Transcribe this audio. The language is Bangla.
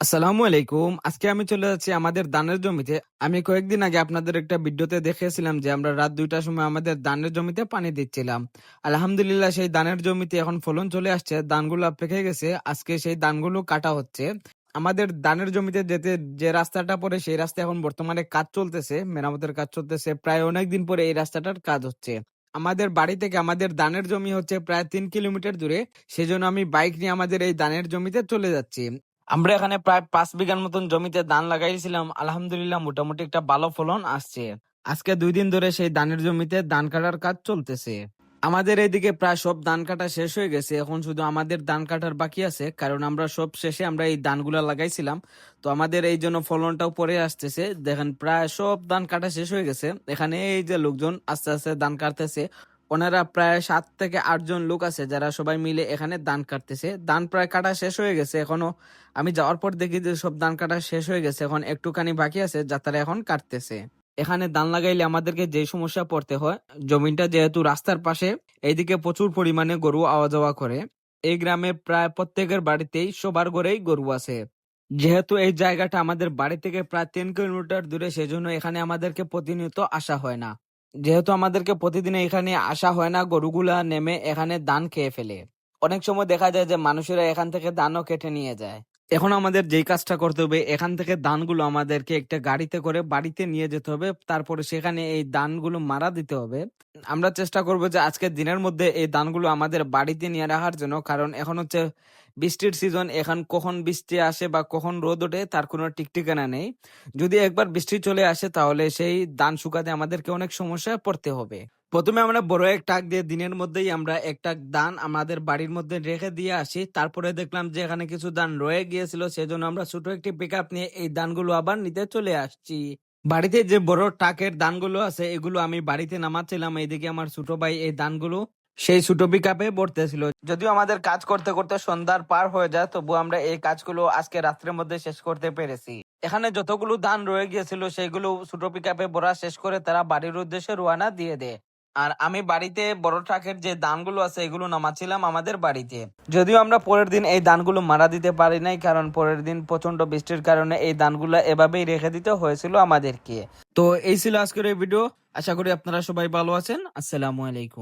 আসসালামু আলাইকুম। আজকে আমি চলে যাচ্ছি আমাদের ধানের জমিতে। আমি কয়েকদিন আগে আপনাদের একটা ভিডিওতে দেখিয়েছিলাম যে আমরা রাত ২টার সময় আমাদের ধানের জমিতে পানি দিচ্ছিলাম। আলহামদুলিল্লাহ সেই ধানের জমিতে এখন ফলন চলে আসছে, ধানগুলো পেকে গেছে। আজকে সেই ধানগুলো কাটা হচ্ছে। আমাদের ধানের জমিতে যেতে যে রাস্তাটা পড়ে সেই রাস্তায় এখন বর্তমানে কাজ চলতেছে, মেরামতের কাজ চলতেছে। প্রায় অনেকদিন পরে এই রাস্তাটার কাজ হচ্ছে। আমাদের বাড়ি থেকে আমাদের ধানের জমি হচ্ছে প্রায় ৩ কিলোমিটার দূরে। সেজন্য আমি বাইক নিয়ে আমাদের এই ধানের জমিতে চলে যাচ্ছি। আমরা এখানে প্রায় ৫ বিঘার মতন জমিতে ধান লাগাইছিলাম। আলহামদুলিল্লাহ মোটামুটি একটা ভালো ফলন আসছে। আজকে ২ দিন ধরে সেই ধানের জমিতে ধান কাটার কাজ চলতেছে। আমাদের এইদিকে প্রায় সব ধান কাটা শেষ হয়ে গেছে, এখন শুধু আমাদের ধান কাটার বাকি আছে, কারণ আমরা সব শেষে আমরা এই ধানগুলা লাগাইছিলাম। তো আমাদের এই জন্য ফলনটাও পরে আসতেছে। দেখেন প্রায় সব ধান কাটা শেষ হয়ে গেছে। এখানে এই যে লোকজন আস্তে আস্তে ধান কাটতেছে, ওনারা প্রায় ৭ থেকে ৮ জন লোক আছে যারা সবাই মিলে এখানে ধান কাটতেছে। ধান প্রায় কাটা শেষ হয়ে গেছে, এখনো আমি যাওয়ার পর দেখি যে সব ধান কাটা শেষ হয়ে গেছে, এখন একটুখানি বাকি আছে যা তারা এখন কাটতেছে। এখানে ধান লাগাইলে আমাদেরকে যে সমস্যা পড়তে হয়, জমিটা যেহেতু রাস্তার পাশে, এইদিকে প্রচুর পরিমাণে গরু আওয়া যাওয়া করে। এই গ্রামে প্রায় প্রত্যেকের বাড়িতেই সবার ঘরেই গরু আছে। যেহেতু এই জায়গাটা আমাদের বাড়ি থেকে প্রায় ৩ কিলোমিটার দূরে, সেজন্য এখানে আমাদেরকে প্রতিনিয়ত আসা হয় না। যেহেতু আমাদেরকে প্রতিদিন এখানে আসা হয় না, গরুগুলা নেমে এখানে ধান খেয়ে ফেলে। অনেক সময় দেখা যায় যে মানুষেরা এখান থেকে ধানও কেটে নিয়ে যায়। এখন আমাদের যেই কাজটা করতে হবে, এখান থেকে ধানগুলো আমাদেরকে একটা গাড়িতে করে বাড়িতে নিয়ে যেতে হবে, তারপরে সেখানে এই ধানগুলো মারা দিতে হবে। আমরা চেষ্টা করবো যে আজকের দিনের মধ্যে এই ধানগুলো আমাদের বাড়িতে নিয়ে রাখার জন্য, কারণ এখন হচ্ছে বৃষ্টির সিজন। এখন কখন বৃষ্টি আসে বা কখন রোদ ওঠে তার কোনো ঠিক ঠিকানা নেই। যদি একবার বৃষ্টি চলে আসে তাহলে সেই ধান শুকাতে আমাদেরকে অনেক সমস্যায় পড়তে হবে। প্রথমে আমরা বড় এক ট্রাক দিয়ে দিনের মধ্যেই আমরা একটা ধান আমাদের বাড়ির মধ্যে রেখে দিয়ে আসি। তারপরে দেখলাম যে এখানে কিছু ধান রয়ে গিয়েছিল, সেজন্য আমরা ছোট একটি পিকআপ নিয়ে এই ধানগুলো আবার নিতে চলে আসছি। বাড়িতে যে বড় ট্রাকের ধানগুলো আছে এগুলো আমি বাড়িতে নামাচ্ছিলাম, এইদিকে আমার ছোট ভাই এই ধানগুলো সেই ছোট পিকআপে ভরতেছিল। যদিও আমাদের কাজ করতে করতে সন্ধ্যার পার হয়ে যায়, তবু আমরা এই কাজগুলো আজকে রাত্রের মধ্যে শেষ করতে পেরেছি। এখানে যতগুলো ধান রয়ে গিয়েছিল সেগুলো ছোট পিকআপে ভরা শেষ করে তারা বাড়ির উদ্দেশ্যে রওনা দিয়ে দেয়। আর আমি বাড়িতে বড় ট্রাকের যে ধানগুলো আছে এগুলো নামাচ্ছিলাম আমাদের বাড়িতে। যদিও আমরা পরের দিন এই ধানগুলো মারা দিতে পারি নাই, কারণ পরের দিন প্রচন্ড বৃষ্টির কারণে এই ধানগুলো এভাবেই রেখে দিতে হয়েছিল আমাদেরকে। তো এই ছিল আজকের এই ভিডিও। আশা করি আপনারা সবাই ভালো আছেন। আসসালামু আলাইকুম।